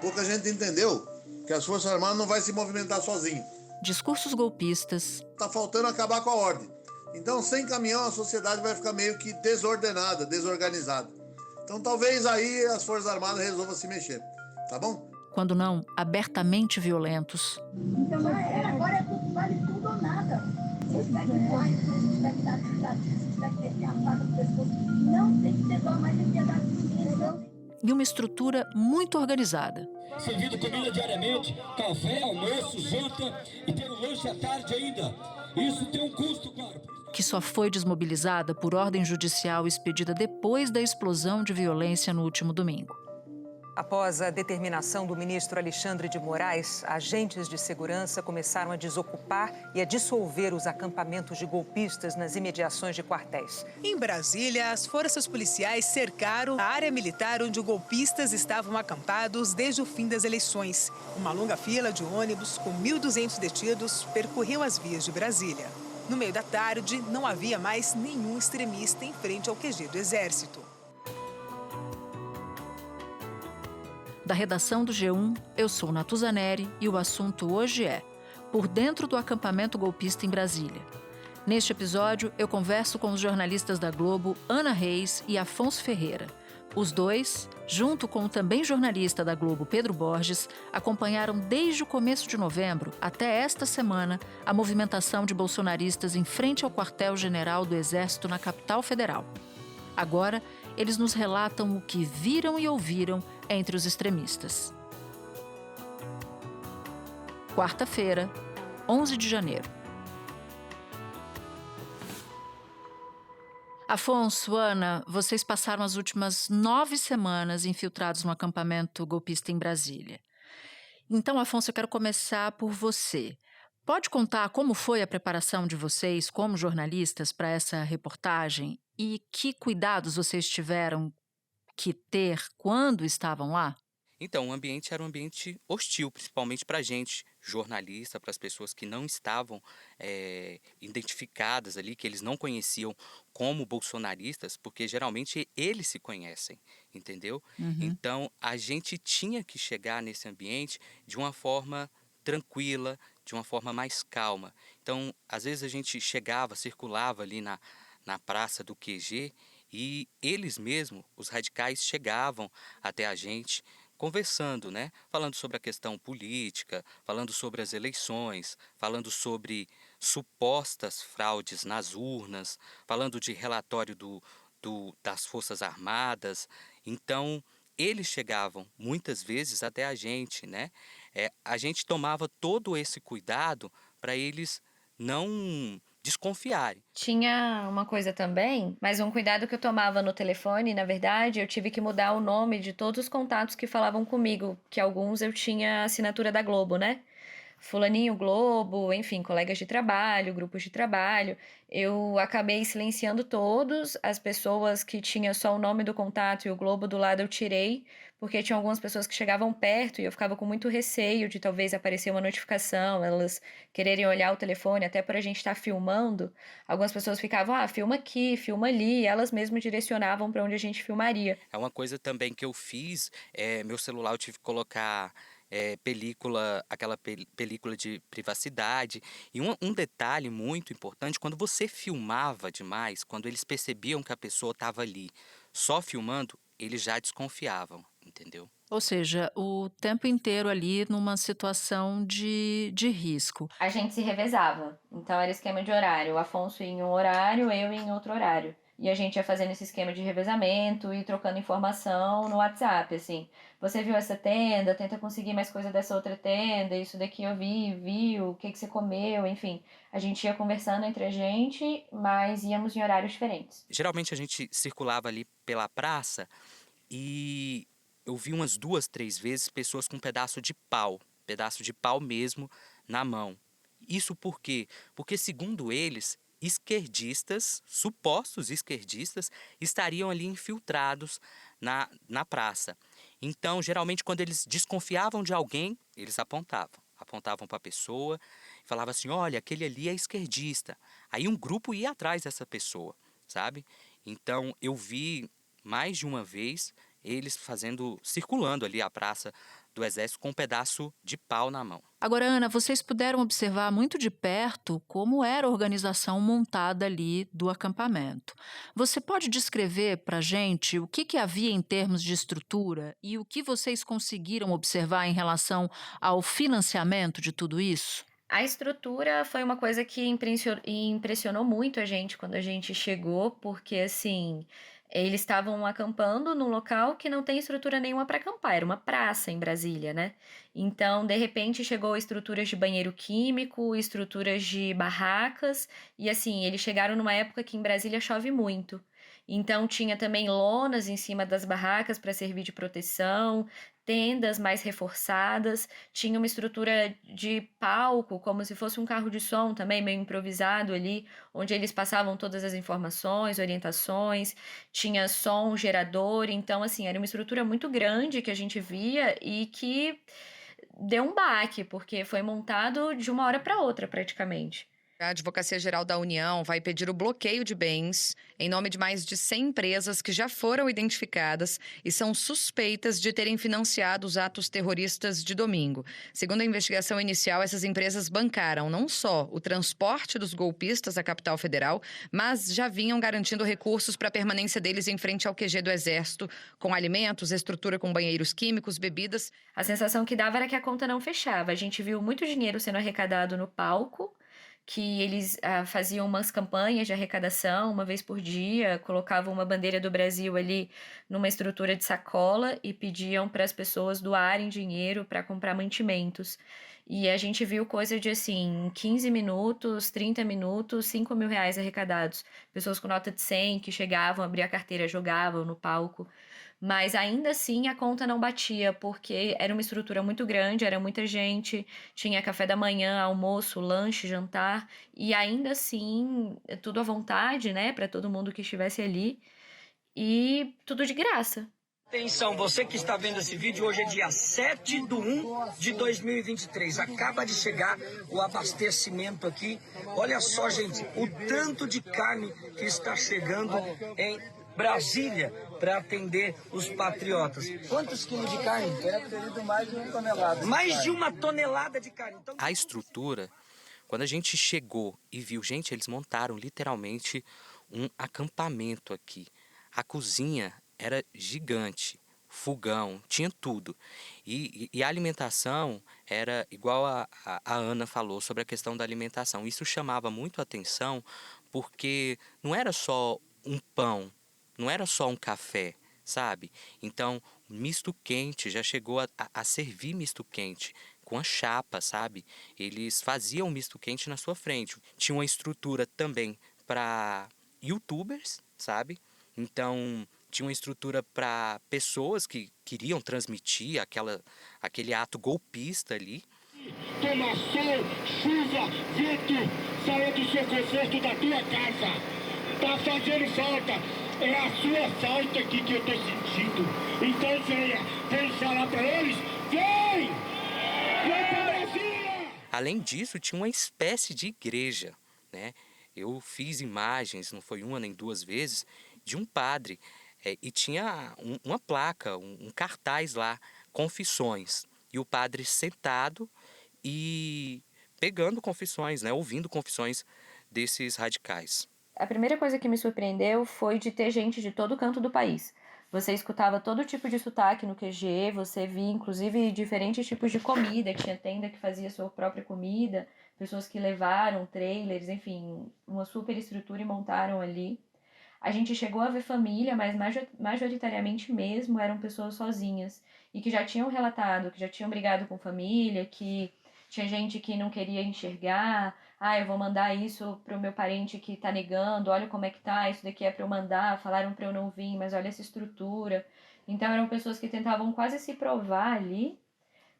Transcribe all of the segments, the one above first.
pouco a gente entendeu que as Forças Armadas não vai se movimentar sozinho. Discursos golpistas. Tá faltando acabar com a ordem. Então, sem caminhão, a sociedade vai ficar meio que desordenada, desorganizada. Então, talvez aí as Forças Armadas resolvam se mexer, tá bom? Quando não, abertamente violentos. Então já era, agora é tudo, vale tudo ou nada. Se tiver que morrer, se tiver que dar tiro, se tiver que ter a faca no pescoço, não tem que ter dó mais de piedade de ninguém, não. E uma estrutura muito organizada. Servindo comida diariamente, café, almoço, janta e tem um lanche à tarde ainda. Isso tem um custo, claro. Que só foi desmobilizada por ordem judicial expedida depois da explosão de violência no último domingo. Após a determinação do ministro Alexandre de Moraes, agentes de segurança começaram a desocupar e a dissolver os acampamentos de golpistas nas imediações de quartéis. Em Brasília, as forças policiais cercaram a área militar onde os golpistas estavam acampados desde o fim das eleições. Uma longa fila de ônibus com 1.200 detidos percorreu as vias de Brasília. No meio da tarde, não havia mais nenhum extremista em frente ao QG do Exército. Da redação do G1, eu sou Natuza Neri e o assunto hoje é Por Dentro do Acampamento Golpista em Brasília. Neste episódio, eu converso com os jornalistas da Globo, Ana Reis e Afonso Ferreira. Os dois, junto com o também jornalista da Globo, Pedro Borges, acompanharam desde o começo de novembro até esta semana a movimentação de bolsonaristas em frente ao quartel-general do Exército na capital federal. Agora, eles nos relatam o que viram e ouviram entre os extremistas. Quarta-feira, 11 de janeiro. Afonso, Ana, vocês passaram as últimas 9 semanas infiltrados no acampamento golpista em Brasília. Então, Afonso, eu quero começar por você. Pode contar como foi a preparação de vocês como jornalistas para essa reportagem e que cuidados vocês tiveram que ter quando estavam lá? Então, o ambiente era um ambiente hostil, principalmente para a gente, jornalista, para as pessoas que não estavam identificadas ali, que eles não conheciam como bolsonaristas, porque geralmente eles se conhecem, entendeu? Então, a gente tinha que chegar nesse ambiente de uma forma tranquila, de uma forma mais calma. Então, às vezes a gente chegava, circulava ali na praça do QG e eles mesmos, os radicais, chegavam até a gente conversando, né? Falando sobre a questão política, falando sobre as eleições, falando sobre supostas fraudes nas urnas, falando de relatório das Forças Armadas. Então, eles chegavam muitas vezes até a gente, né? A gente tomava todo esse cuidado para eles não desconfiarem. Tinha uma coisa também, mas um cuidado que eu tomava no telefone, na verdade, eu tive que mudar o nome de todos os contatos que falavam comigo, que alguns eu tinha assinatura da Globo, né? Fulaninho Globo, enfim, colegas de trabalho, grupos de trabalho. Eu acabei silenciando todos, as pessoas que tinham só o nome do contato e o Globo do lado eu tirei, porque tinha algumas pessoas que chegavam perto e eu ficava com muito receio de talvez aparecer uma notificação, elas quererem olhar o telefone até por a gente estar filmando. Algumas pessoas ficavam, filma aqui, filma ali, e elas mesmas direcionavam para onde a gente filmaria. É uma coisa também que eu fiz, meu celular eu tive que colocar aquela película de privacidade. E um detalhe muito importante, quando você filmava demais, quando eles percebiam que a pessoa estava ali só filmando, eles já desconfiavam, entendeu? Ou seja, o tempo inteiro ali numa situação de risco. A gente se revezava, então era esquema de horário. O Afonso em um horário, eu em outro horário. E a gente ia fazendo esse esquema de revezamento e trocando informação no WhatsApp, assim. Você viu essa tenda? Tenta conseguir mais coisa dessa outra tenda. Isso daqui eu viu? O que você comeu? Enfim, a gente ia conversando entre a gente, mas íamos em horários diferentes. Geralmente a gente circulava ali pela praça e eu vi umas 2, 3 vezes pessoas com um pedaço de pau mesmo na mão. Isso por quê? Porque, segundo eles, esquerdistas, supostos esquerdistas, estariam ali infiltrados na praça. Então, geralmente, quando eles desconfiavam de alguém, eles apontavam para a pessoa e falavam assim, olha, aquele ali é esquerdista. Aí um grupo ia atrás dessa pessoa, sabe? Então, eu vi mais de uma vez eles circulando ali a praça do exército com um pedaço de pau na mão. Agora, Ana, vocês puderam observar muito de perto como era a organização montada ali do acampamento. Você pode descrever para a gente o que havia em termos de estrutura e o que vocês conseguiram observar em relação ao financiamento de tudo isso? A estrutura foi uma coisa que impressionou muito a gente quando a gente chegou, porque assim, eles estavam acampando num local que não tem estrutura nenhuma para acampar, era uma praça em Brasília, né? Então, de repente, chegou estruturas de banheiro químico, estruturas de barracas, e assim, eles chegaram numa época que em Brasília chove muito. Então, tinha também lonas em cima das barracas para servir de proteção, tendas mais reforçadas, tinha uma estrutura de palco, como se fosse um carro de som também, meio improvisado ali, onde eles passavam todas as informações, orientações, tinha som, gerador, então assim, era uma estrutura muito grande que a gente via e que deu um baque, porque foi montado de uma hora para outra praticamente. A Advocacia Geral da União vai pedir o bloqueio de bens em nome de mais de 100 empresas que já foram identificadas e são suspeitas de terem financiado os atos terroristas de domingo. Segundo a investigação inicial, essas empresas bancaram não só o transporte dos golpistas à capital federal, mas já vinham garantindo recursos para a permanência deles em frente ao QG do Exército, com alimentos, estrutura com banheiros químicos, bebidas. A sensação que dava era que a conta não fechava. A gente viu muito dinheiro sendo arrecadado no palco, que eles faziam umas campanhas de arrecadação uma vez por dia, colocavam uma bandeira do Brasil ali numa estrutura de sacola e pediam para as pessoas doarem dinheiro para comprar mantimentos. E a gente viu coisa de, assim, 15 minutos, 30 minutos, 5 mil reais arrecadados. Pessoas com nota de 100 que chegavam, abriam a carteira, jogavam no palco. Mas ainda assim a conta não batia, porque era uma estrutura muito grande, era muita gente, tinha café da manhã, almoço, lanche, jantar, e ainda assim tudo à vontade, né, para todo mundo que estivesse ali, e tudo de graça. Atenção, você que está vendo esse vídeo, hoje é dia 7/1/2023. Acaba de chegar o abastecimento aqui. Olha só, gente, o tanto de carne que está chegando em Brasília para atender os patriotas. Quantos quilos de carne? Era pedido mais de 1 tonelada. Mais de 1 tonelada de carne. Então... A estrutura, quando a gente chegou e viu, gente, eles montaram literalmente um acampamento aqui. A cozinha era gigante, fogão, tinha tudo. E a alimentação era igual a Ana falou sobre a questão da alimentação. Isso chamava muito a atenção porque não era só um pão, não era só um café, sabe? Então, misto quente, já chegou a servir misto quente com a chapa, sabe? Eles faziam misto quente na sua frente. Tinha uma estrutura também para youtubers, sabe? Então, tinha uma estrutura para pessoas que queriam transmitir aquele ato golpista ali. Toma sol, chuva, vento, saia do seu conforto da tua casa. Tá fazendo falta. É a sua falta aqui que eu tô sentindo. Então venha, vem falar para eles. Vem! Vem pra Brasília! Além disso, tinha uma espécie de igreja, né? Eu fiz imagens, não foi uma nem duas vezes, de um padre. E tinha uma placa, um cartaz lá, confissões. E o padre sentado e pegando confissões, né? Ouvindo confissões desses radicais. A primeira coisa que me surpreendeu foi de ter gente de todo canto do país. Você escutava todo tipo de sotaque no QG, você via inclusive diferentes tipos de comida, tinha tenda que fazia sua própria comida, pessoas que levaram trailers, enfim, uma super estrutura e montaram ali. A gente chegou a ver família, mas majoritariamente mesmo eram pessoas sozinhas e que já tinham relatado, que já tinham brigado com família, que tinha gente que não queria enxergar. Eu vou mandar isso pro meu parente que tá negando, olha como é que tá, isso daqui é pra eu mandar, falaram pra eu não vir, mas olha essa estrutura. Então eram pessoas que tentavam quase se provar ali,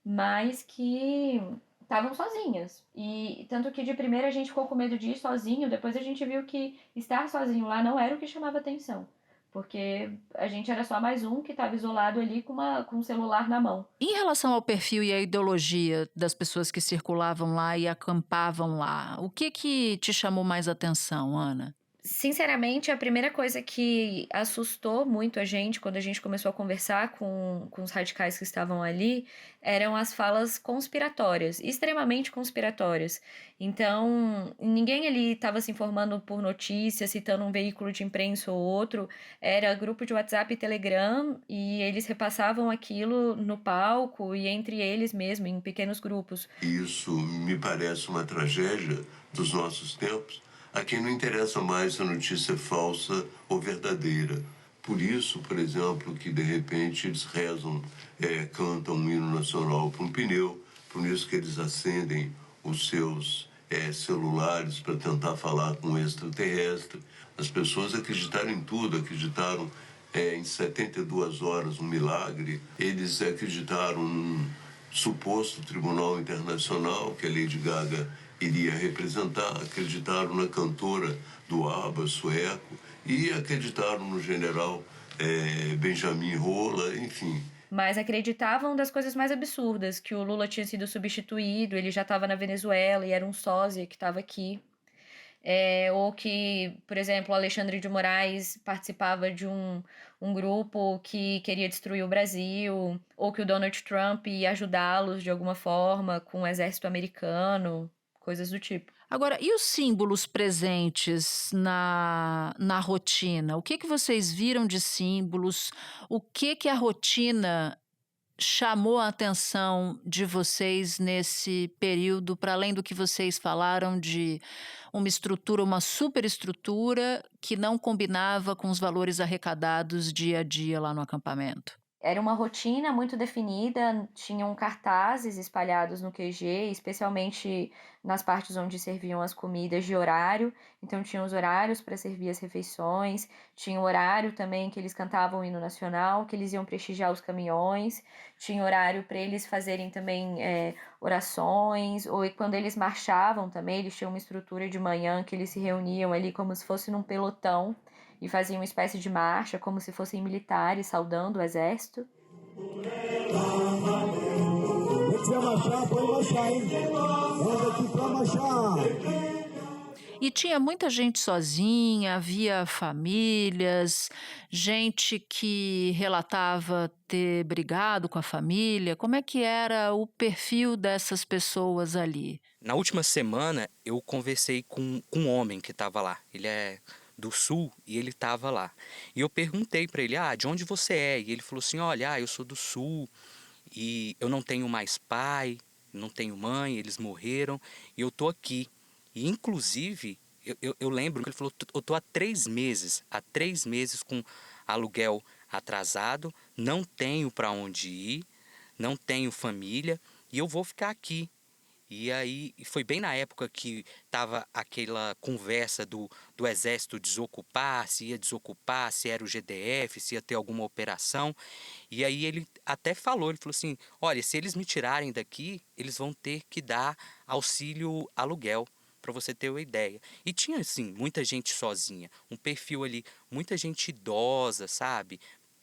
mas que estavam sozinhas. E tanto que de primeira a gente ficou com medo de ir sozinho, depois a gente viu que estar sozinho lá não era o que chamava atenção. Porque a gente era só mais um que estava isolado ali com um celular na mão. Em relação ao perfil e à ideologia das pessoas que circulavam lá e acampavam lá, o que te chamou mais atenção, Ana? Sinceramente, a primeira coisa que assustou muito a gente quando a gente começou a conversar com os radicais que estavam ali eram as falas conspiratórias, extremamente conspiratórias. Então, ninguém ali estava se informando por notícia, citando um veículo de imprensa ou outro, era grupo de WhatsApp e Telegram, e eles repassavam aquilo no palco e entre eles mesmo, em pequenos grupos. Isso me parece uma tragédia dos nossos tempos, a quem não interessa mais se a notícia é falsa ou verdadeira. Por isso, por exemplo, que de repente eles rezam, cantam um hino nacional para um pneu, por isso que eles acendem os seus celulares para tentar falar com o extraterrestre. As pessoas acreditaram em tudo, acreditaram em 72 horas, um milagre. Eles acreditaram num suposto tribunal internacional que a Lady Gaga iria representar, acreditaram na cantora do ABBA sueco e acreditaram no general Benjamin Rolla, enfim. Mas acreditavam das coisas mais absurdas, que o Lula tinha sido substituído, ele já estava na Venezuela e era um sósia que estava aqui. Ou que, por exemplo, o Alexandre de Moraes participava de um grupo que queria destruir o Brasil, ou que o Donald Trump ia ajudá-los de alguma forma com o exército americano, coisas do tipo. Agora, e os símbolos presentes na rotina? O que vocês viram de símbolos? O que a rotina chamou a atenção de vocês nesse período, para além do que vocês falaram de uma estrutura, uma superestrutura que não combinava com os valores arrecadados dia a dia lá no acampamento? Era uma rotina muito definida, tinham cartazes espalhados no QG, especialmente nas partes onde serviam as comidas de horário. Então tinham os horários para servir as refeições, tinha o horário também que eles cantavam o hino nacional, que eles iam prestigiar os caminhões, tinha horário para eles fazerem também orações, ou quando eles marchavam também, eles tinham uma estrutura de manhã que eles se reuniam ali como se fosse num pelotão, e faziam uma espécie de marcha, como se fossem militares, saudando o exército. E tinha muita gente sozinha, havia famílias, gente que relatava ter brigado com a família. Como é que era o perfil dessas pessoas ali? Na última semana, eu conversei com um homem que estava lá. Ele é do Sul e ele estava lá. E eu perguntei para ele, de onde você é? E ele falou assim, olha, eu sou do Sul e eu não tenho mais pai, não tenho mãe, eles morreram e eu tô aqui. E inclusive, eu lembro que ele falou, eu tô há 3 meses com aluguel atrasado, não tenho para onde ir, não tenho família e eu vou ficar aqui. E aí, foi bem na época que estava aquela conversa do exército desocupar, se ia desocupar, se era o GDF, se ia ter alguma operação. E aí ele até falou, ele falou assim, olha, se eles me tirarem daqui, eles vão ter que dar auxílio aluguel, para você ter uma ideia. E tinha, assim, muita gente sozinha, um perfil ali, muita gente idosa, sabe?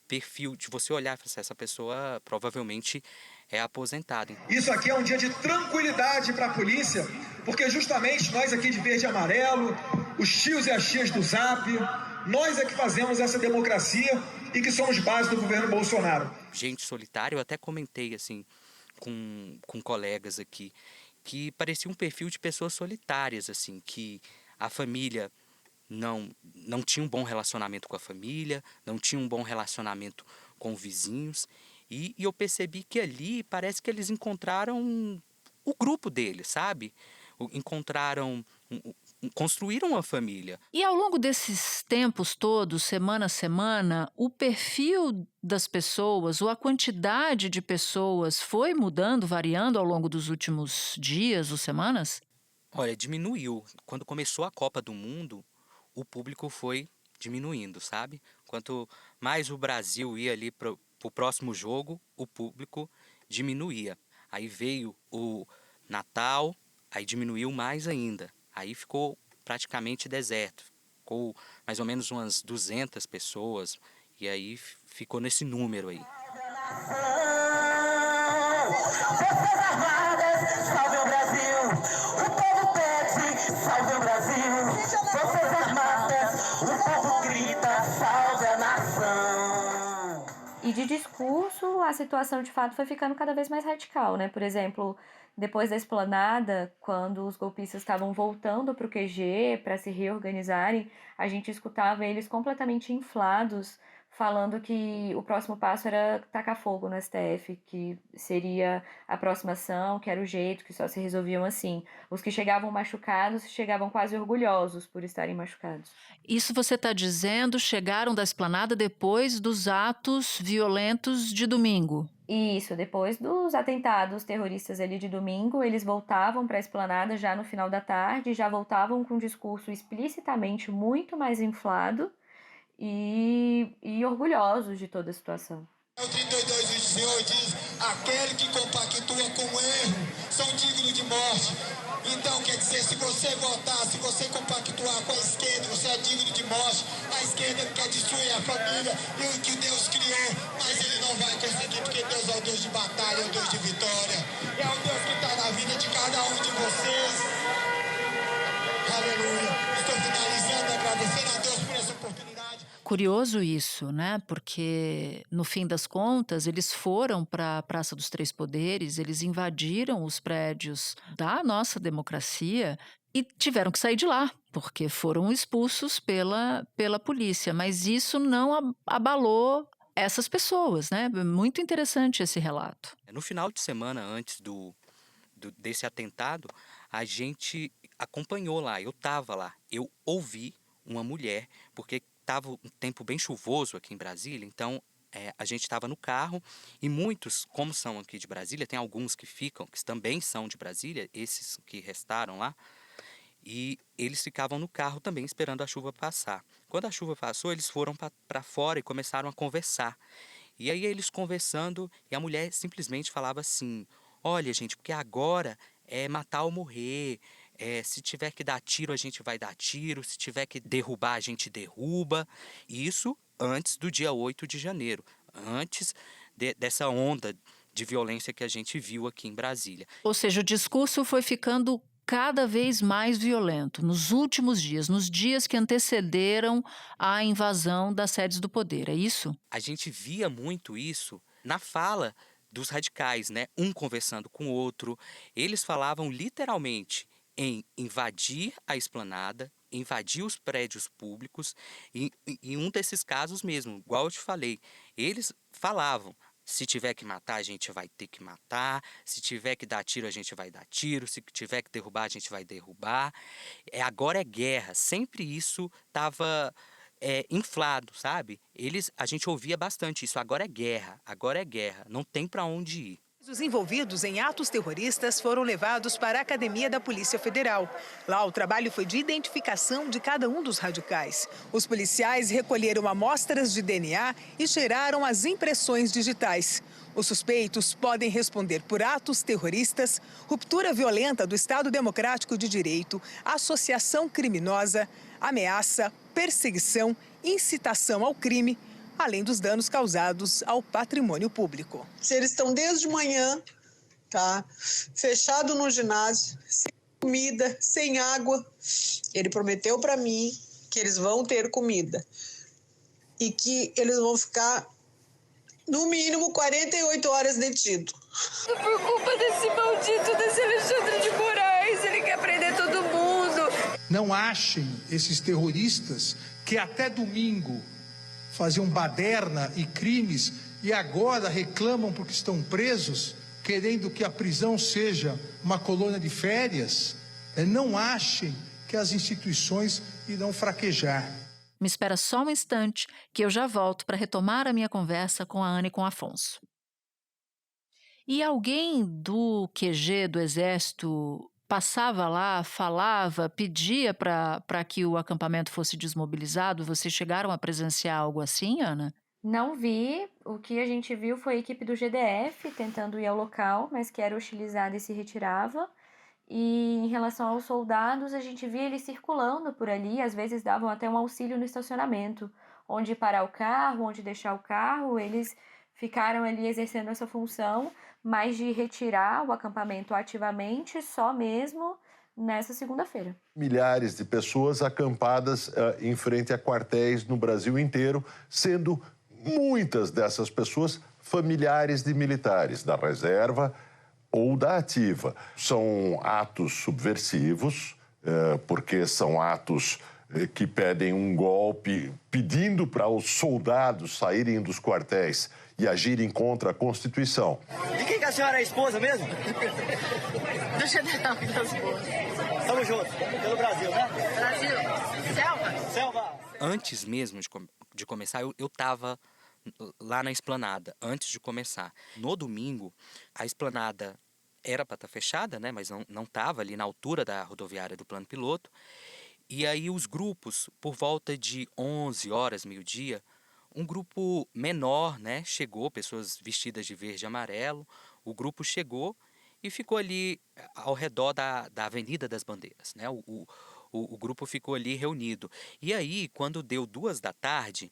Perfil de você olhar e falar assim, essa pessoa provavelmente é aposentado. Isso aqui é um dia de tranquilidade para a polícia, porque justamente nós aqui de verde e amarelo, os tios e as tias do Zap, nós é que fazemos essa democracia e que somos base do governo Bolsonaro. Gente solitária, eu até comentei assim com colegas aqui, que parecia um perfil de pessoas solitárias, assim, que a família não tinha um bom relacionamento com a família, não tinha um bom relacionamento com vizinhos. E eu percebi que ali parece que eles encontraram o grupo deles, sabe? Construíram uma família. E ao longo desses tempos todos, semana a semana, o perfil das pessoas, ou a quantidade de pessoas foi mudando, variando ao longo dos últimos dias ou semanas? Olha, diminuiu. Quando começou a Copa do Mundo, o público foi diminuindo, sabe? Quanto mais o Brasil ia ali para o próximo jogo, o público diminuía. Aí veio o Natal, aí diminuiu mais ainda. Aí ficou praticamente deserto. Ficou mais ou menos umas 200 pessoas. E aí ficou nesse número aí. Forças Armadas, salve o Brasil. O povo pede, salve o Brasil. Forças Armadas, de discurso, a situação de fato foi ficando cada vez mais radical, né? Por exemplo, depois da Esplanada, quando os golpistas estavam voltando para o QG para se reorganizarem, a gente escutava eles completamente inflados, falando que o próximo passo era tacar fogo no STF, que seria a próxima ação, que era o jeito, que só se resolviam assim. Os que chegavam machucados chegavam quase orgulhosos por estarem machucados. Isso você está dizendo, chegaram da Esplanada depois dos atos violentos de domingo? Isso, depois dos atentados terroristas ali de domingo, eles voltavam para a Esplanada já no final da tarde, já voltavam com um discurso explicitamente muito mais inflado, e orgulhosos de toda a situação. O 32 do Senhor diz, aquele que compactua com o erro são dignos de morte. Então, quer dizer, se você votar, se você compactuar com a esquerda, você é digno de morte. A esquerda quer destruir a família e o que Deus criou, mas ele não vai conseguir, porque Deus é o Deus de batalha, é o Deus de vitória. É o Deus que está na vida de cada um de vocês. Aleluia. Estou finalizando, agradecendo a Deus por essa oportunidade. Curioso isso, né? Porque, no fim das contas, eles foram para a Praça dos Três Poderes, eles invadiram os prédios da nossa democracia e tiveram que sair de lá, porque foram expulsos pela polícia. Mas isso não abalou essas pessoas, né? Muito interessante esse relato. No final de semana, antes desse atentado, a gente acompanhou lá, eu estava lá, eu ouvi uma mulher, porque estava um tempo bem chuvoso aqui em Brasília, então a gente estava no carro e muitos, como são aqui de Brasília, tem alguns que também são de Brasília, esses que restaram lá, e eles ficavam no carro também esperando a chuva passar. Quando a chuva passou, eles foram para fora e começaram a conversar. E aí eles conversando, e a mulher simplesmente falava assim, olha gente, porque agora é matar ou morrer, se tiver que dar tiro, a gente vai dar tiro, se tiver que derrubar, a gente derruba. Isso antes do dia 8 de janeiro, antes dessa onda de violência que a gente viu aqui em Brasília. Ou seja, o discurso foi ficando cada vez mais violento nos últimos dias, nos dias que antecederam a invasão das sedes do poder, é isso? A gente via muito isso na fala dos radicais, né? Um conversando com o outro. Eles falavam literalmente em invadir a Esplanada, invadir os prédios públicos, e em um desses casos mesmo, igual eu te falei, eles falavam, se tiver que matar, a gente vai ter que matar, se tiver que dar tiro, a gente vai dar tiro, se tiver que derrubar, a gente vai derrubar. Agora é guerra, sempre isso estava inflado, sabe? A gente ouvia bastante isso, agora é guerra, não tem para onde ir. Os envolvidos em atos terroristas foram levados para a Academia da Polícia Federal. Lá, o trabalho foi de identificação de cada um dos radicais. Os policiais recolheram amostras de DNA e cheiraram as impressões digitais. Os suspeitos podem responder por atos terroristas, ruptura violenta do Estado Democrático de Direito, associação criminosa, ameaça, perseguição, incitação ao crime, além dos danos causados ao patrimônio público. Se eles estão desde manhã, fechado no ginásio, sem comida, sem água, ele prometeu para mim que eles vão ter comida e que eles vão ficar, no mínimo, 48 horas detidos. Por culpa desse maldito, desse Alexandre de Moraes, ele quer prender todo mundo. Não achem esses terroristas que até domingo faziam baderna e crimes e agora reclamam porque estão presos, querendo que a prisão seja uma colônia de férias. Não achem que as instituições irão fraquejar. Me espera só um instante que eu já volto para retomar a minha conversa com a Ana e com o Afonso. E alguém do QG do Exército passava lá, falava, pedia para que o acampamento fosse desmobilizado? Vocês chegaram a presenciar algo assim, Ana? Não vi. O que a gente viu foi a equipe do GDF tentando ir ao local, mas que era hostilizada e se retirava. E em relação aos soldados, a gente via eles circulando por ali, às vezes davam até um auxílio no estacionamento, onde parar o carro, onde deixar o carro. Eles ficaram ali exercendo essa função, mas de retirar o acampamento ativamente só mesmo nessa segunda-feira. Milhares de pessoas acampadas em frente a quartéis no Brasil inteiro, sendo muitas dessas pessoas familiares de militares da reserva ou da ativa. São atos subversivos, porque sem atos que pedem um golpe, pedindo para os soldados saírem dos quartéis e agirem contra a Constituição. De quem que a senhora é esposa mesmo? Do general da esposa. Estamos juntos, pelo Brasil, né? Brasil. Selva. Selva. Antes mesmo de começar, eu estava lá na esplanada, antes de começar. No domingo, a esplanada era para estar fechada, né? Mas não estava ali na altura da rodoviária do plano piloto. E aí os grupos, por volta de 11 horas, meio-dia, um grupo menor, né, chegou, pessoas vestidas de verde e amarelo, o grupo chegou e ficou ali ao redor da Avenida das Bandeiras, né, o grupo ficou ali reunido. E aí, quando deu 2 da tarde,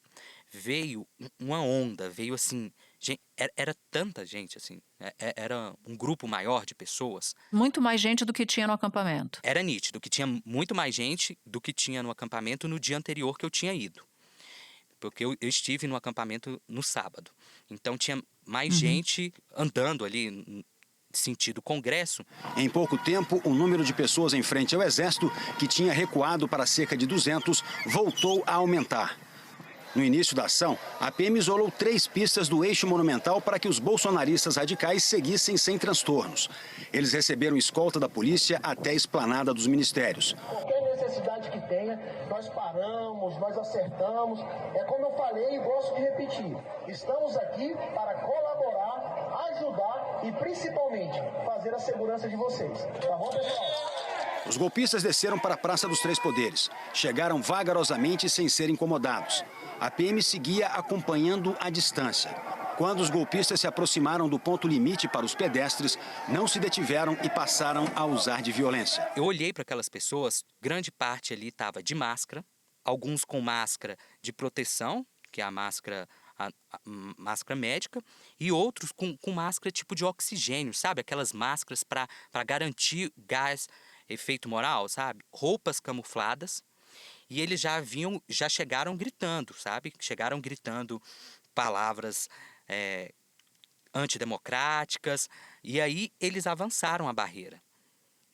veio uma onda, veio assim, gente, era tanta gente, assim, era um grupo maior de pessoas. Muito mais gente do que tinha no acampamento. Era nítido que tinha muito mais gente do que tinha no acampamento no dia anterior que eu tinha ido. Porque eu estive no acampamento no sábado. Então tinha mais gente andando ali sentido Congresso. Em pouco tempo, o número de pessoas em frente ao Exército, que tinha recuado para cerca de 200, voltou a aumentar. No início da ação, a PM isolou 3 pistas do eixo monumental para que os bolsonaristas radicais seguissem sem transtornos. Eles receberam escolta da polícia até a esplanada dos ministérios. Qualquer necessidade que tenha, nós paramos, nós acertamos. É como eu falei e gosto de repetir. Estamos aqui para colaborar, ajudar e principalmente fazer a segurança de vocês. Tá bom, pessoal? Os golpistas desceram para a Praça dos Três Poderes. Chegaram vagarosamente sem ser incomodados. A PM seguia acompanhando à distância. Quando os golpistas se aproximaram do ponto limite para os pedestres, não se detiveram e passaram a usar de violência. Eu olhei para aquelas pessoas, grande parte ali estava de máscara, alguns com máscara de proteção, que é a máscara médica, e outros com máscara tipo de oxigênio, sabe? Aquelas máscaras para garantir gás, efeito moral, sabe? Roupas camufladas. E eles já chegaram gritando, sabe? Chegaram gritando palavras antidemocráticas. E aí eles avançaram a barreira.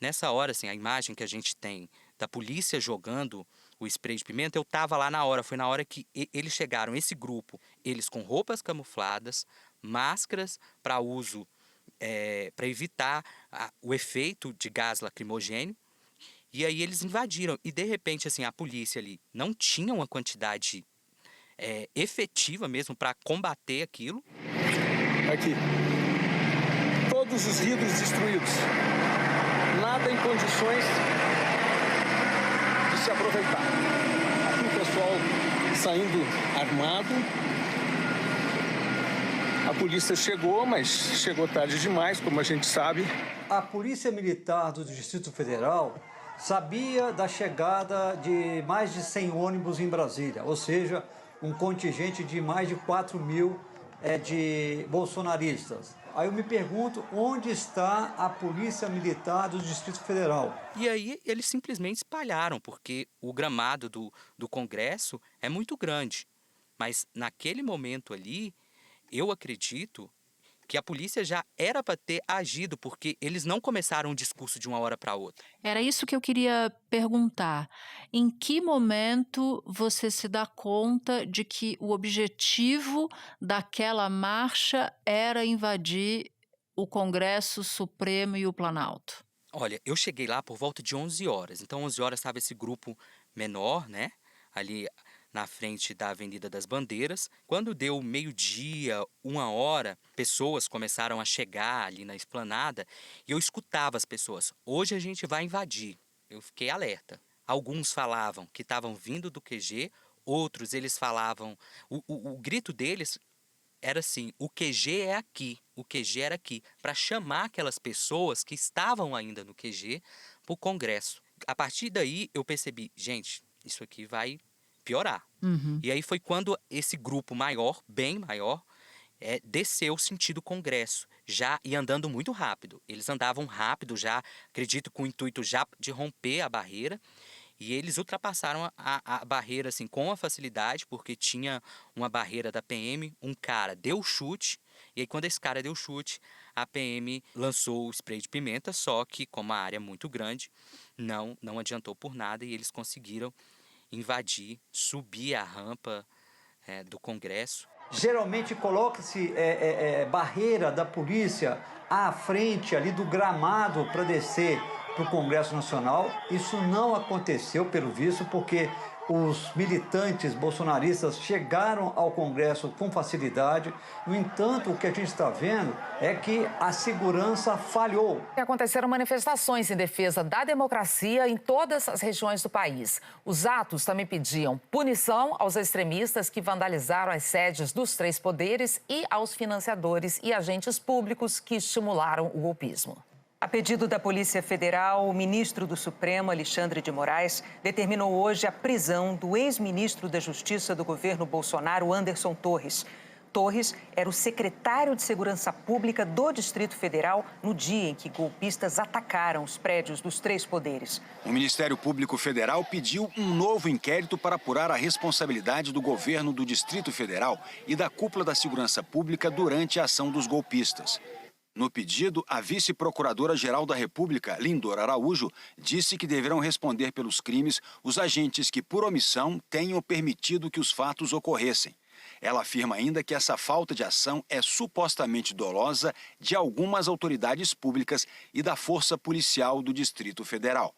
Nessa hora, assim, a imagem que a gente tem da polícia jogando o spray de pimenta, eu estava lá na hora. Foi na hora que eles chegaram, esse grupo, eles com roupas camufladas, máscaras para uso, para evitar o efeito de gás lacrimogêneo. E aí eles invadiram. E, de repente, assim, a polícia ali não tinha uma quantidade efetiva mesmo para combater aquilo. Aqui. Todos os vidros destruídos. Nada em condições de se aproveitar. Aqui o pessoal saindo armado. A polícia chegou, mas chegou tarde demais, como a gente sabe. A Polícia Militar do Distrito Federal sabia da chegada de mais de 100 ônibus em Brasília, ou seja, um contingente de mais de 4 mil de bolsonaristas. Aí eu me pergunto, onde está a Polícia Militar do Distrito Federal? E aí eles simplesmente espalharam, porque o gramado do Congresso é muito grande. Mas naquele momento ali, eu acredito que a polícia já era para ter agido, porque eles não começaram o discurso de uma hora para outra. Era isso que eu queria perguntar. Em que momento você se dá conta de que o objetivo daquela marcha era invadir o Congresso Supremo e o Planalto? Olha, eu cheguei lá por volta de 11 horas. Então, 11 horas estava esse grupo menor, né? Ali na frente da Avenida das Bandeiras. Quando deu meio-dia, 1h, pessoas começaram a chegar ali na esplanada e eu escutava as pessoas. Hoje a gente vai invadir. Eu fiquei alerta. Alguns falavam que estavam vindo do QG, outros eles falavam... O grito deles era assim, o QG é aqui, o QG era aqui, para chamar aquelas pessoas que estavam ainda no QG para o Congresso. A partir daí eu percebi, gente, isso aqui vai piorar. E aí foi quando esse grupo maior, bem maior, desceu sentido Congresso, já e andando muito rápido. Eles andavam rápido já, acredito com o intuito já de romper a barreira. E eles ultrapassaram a barreira assim, com a facilidade, porque tinha uma barreira da PM, um cara deu chute, e aí quando esse cara deu chute, a PM lançou o spray de pimenta, só que como a área é muito grande, não adiantou por nada e eles conseguiram invadir, subir a rampa do Congresso. Geralmente coloca-se barreira da polícia à frente ali do gramado para descer para o Congresso Nacional. Isso não aconteceu, pelo visto, porque os militantes bolsonaristas chegaram ao Congresso com facilidade. No entanto, o que a gente está vendo é que a segurança falhou. Aconteceram manifestações em defesa da democracia em todas as regiões do país. Os atos também pediam punição aos extremistas que vandalizaram as sedes dos 3 poderes e aos financiadores e agentes públicos que estimularam o golpismo. A pedido da Polícia Federal, o ministro do Supremo, Alexandre de Moraes, determinou hoje a prisão do ex-ministro da Justiça do governo Bolsonaro, Anderson Torres. Torres era o secretário de Segurança Pública do Distrito Federal no dia em que golpistas atacaram os prédios dos 3 poderes. O Ministério Público Federal pediu um novo inquérito para apurar a responsabilidade do governo do Distrito Federal e da cúpula da Segurança Pública durante a ação dos golpistas. No pedido, a vice-procuradora-geral da República, Lindor Araújo, disse que deverão responder pelos crimes os agentes que, por omissão, tenham permitido que os fatos ocorressem. Ela afirma ainda que essa falta de ação é supostamente dolosa de algumas autoridades públicas e da Força Policial do Distrito Federal.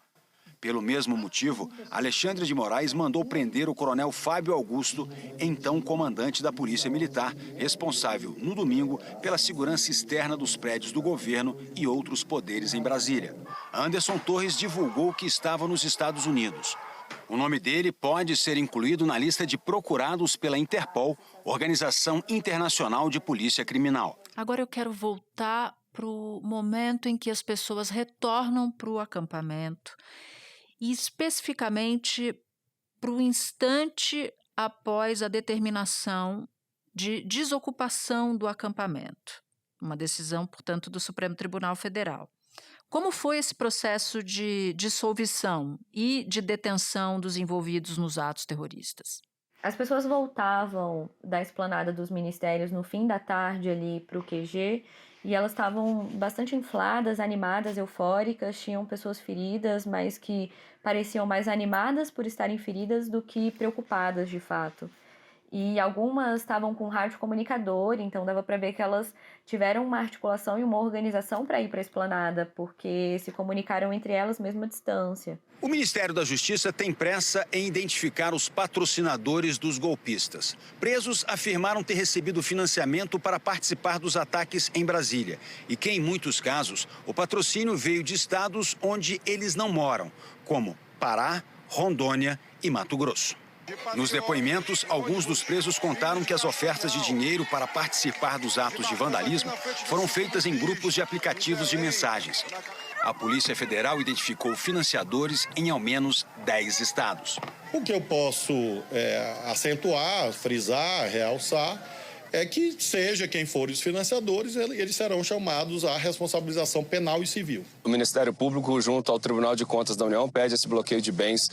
Pelo mesmo motivo, Alexandre de Moraes mandou prender o coronel Fábio Augusto, então comandante da Polícia Militar, responsável, no domingo, pela segurança externa dos prédios do governo e outros poderes em Brasília. Anderson Torres divulgou que estava nos Estados Unidos. O nome dele pode ser incluído na lista de procurados pela Interpol, Organização Internacional de Polícia Criminal. Agora eu quero voltar para o momento em que as pessoas retornam para o acampamento e especificamente para o instante após a determinação de desocupação do acampamento. Uma decisão, portanto, do Supremo Tribunal Federal. Como foi esse processo de dissolução e de detenção dos envolvidos nos atos terroristas? As pessoas voltavam da esplanada dos ministérios no fim da tarde ali para o QG e elas estavam bastante infladas, animadas, eufóricas, tinham pessoas feridas, mas que pareciam mais animadas por estarem feridas do que preocupadas de fato. E algumas estavam com rádio comunicador, então dava para ver que elas tiveram uma articulação e uma organização para ir para a esplanada, porque se comunicaram entre elas mesmo à distância. O Ministério da Justiça tem pressa em identificar os patrocinadores dos golpistas. Presos afirmaram ter recebido financiamento para participar dos ataques em Brasília e que, em muitos casos, o patrocínio veio de estados onde eles não moram, como Pará, Rondônia e Mato Grosso. Nos depoimentos, alguns dos presos contaram que as ofertas de dinheiro para participar dos atos de vandalismo foram feitas em grupos de aplicativos de mensagens. A Polícia Federal identificou financiadores em ao menos 10 estados. O que eu posso acentuar, frisar, realçar, é que seja quem for os financiadores, eles serão chamados à responsabilização penal e civil. O Ministério Público, junto ao Tribunal de Contas da União, pede esse bloqueio de bens,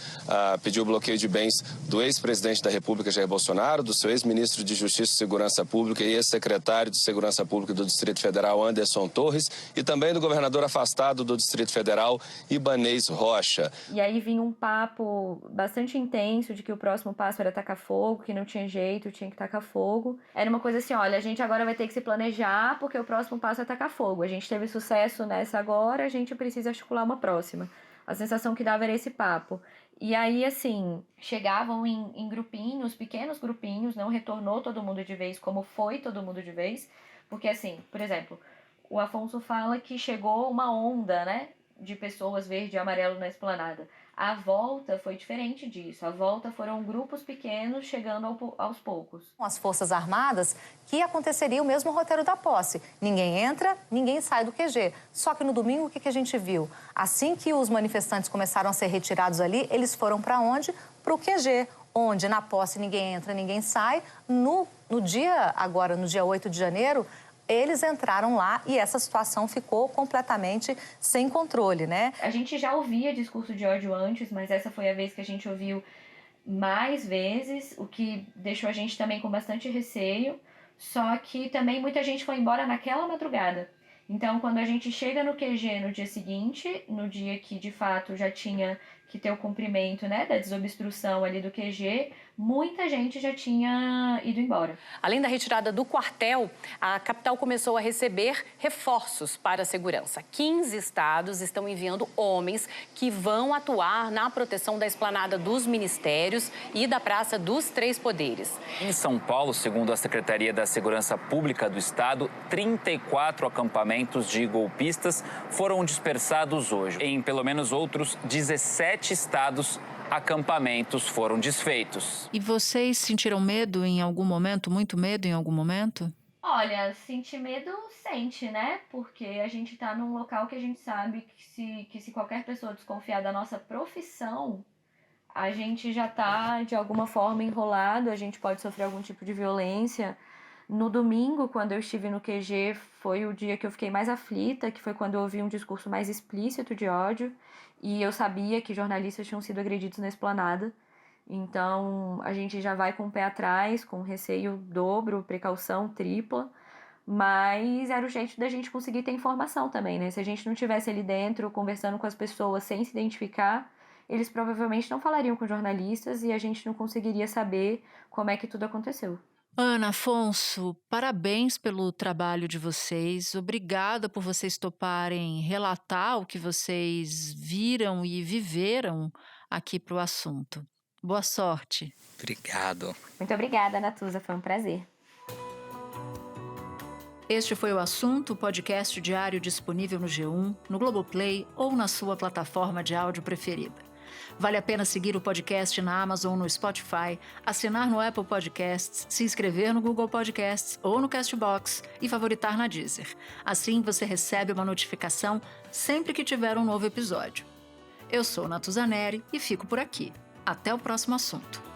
pediu o bloqueio de bens do ex-presidente da República, Jair Bolsonaro, do seu ex-ministro de Justiça e Segurança Pública e ex-secretário de Segurança Pública do Distrito Federal, Anderson Torres, e também do governador afastado do Distrito Federal, Ibanez Rocha. E aí vinha um papo bastante intenso de que o próximo passo era tacar fogo, que não tinha jeito, tinha que tacar fogo. Era uma coisa assim, olha, a gente agora vai ter que se planejar porque o próximo passo é tacar fogo. A gente teve sucesso nessa agora, a gente precisa articular uma próxima. A sensação que dava era esse papo. E aí, assim, chegavam em grupinhos, pequenos grupinhos, não retornou todo mundo de vez como foi todo mundo de vez. Porque, assim, por exemplo, o Afonso fala que chegou uma onda, né, de pessoas verde e amarelo na esplanada. A volta foi diferente disso. A volta foram grupos pequenos chegando aos poucos. As Forças Armadas, que aconteceria o mesmo roteiro da posse. Ninguém entra, ninguém sai do QG. Só que no domingo, o que a gente viu? Assim que os manifestantes começaram a ser retirados ali, eles foram para onde? Para o QG, onde na posse ninguém entra, ninguém sai. No dia 8 de janeiro, eles entraram lá e essa situação ficou completamente sem controle, né? A gente já ouvia discurso de ódio antes, mas essa foi a vez que a gente ouviu mais vezes, o que deixou a gente também com bastante receio, só que também muita gente foi embora naquela madrugada. Então, quando a gente chega no QG no dia seguinte, no dia que de fato já tinha que ter o cumprimento, né, da desobstrução ali do QG, muita gente já tinha ido embora. Além da retirada do quartel, a capital começou a receber reforços para a segurança. 15 estados estão enviando homens que vão atuar na proteção da esplanada dos ministérios e da Praça dos Três Poderes. Em São Paulo, segundo a Secretaria da Segurança Pública do Estado, 34 acampamentos de golpistas foram dispersados hoje. Em pelo menos outros 17 estados, acampamentos foram desfeitos. E vocês sentiram medo em algum momento? Muito medo em algum momento? Olha, sentir medo sente, né? Porque a gente tá num local que a gente sabe que se qualquer pessoa desconfiar da nossa profissão, a gente já tá de alguma forma enrolado, a gente pode sofrer algum tipo de violência. No domingo, quando eu estive no QG, foi o dia que eu fiquei mais aflita, que foi quando eu ouvi um discurso mais explícito de ódio. E eu sabia que jornalistas tinham sido agredidos na esplanada. Então, a gente já vai com o pé atrás, com receio dobro, precaução tripla. Mas era o jeito da gente conseguir ter informação também, né? Se a gente não estivesse ali dentro, conversando com as pessoas sem se identificar, eles provavelmente não falariam com jornalistas e a gente não conseguiria saber como é que tudo aconteceu. Ana, Afonso, parabéns pelo trabalho de vocês. Obrigada por vocês toparem relatar o que vocês viram e viveram aqui para o assunto. Boa sorte. Obrigado. Muito obrigada, Natuza. Foi um prazer. Este foi o Assunto, podcast diário disponível no G1, no Globoplay ou na sua plataforma de áudio preferida. Vale a pena seguir o podcast na Amazon ou no Spotify, assinar no Apple Podcasts, se inscrever no Google Podcasts ou no Castbox e favoritar na Deezer. Assim você recebe uma notificação sempre que tiver um novo episódio. Eu sou Natuza Neri e fico por aqui. Até o próximo assunto.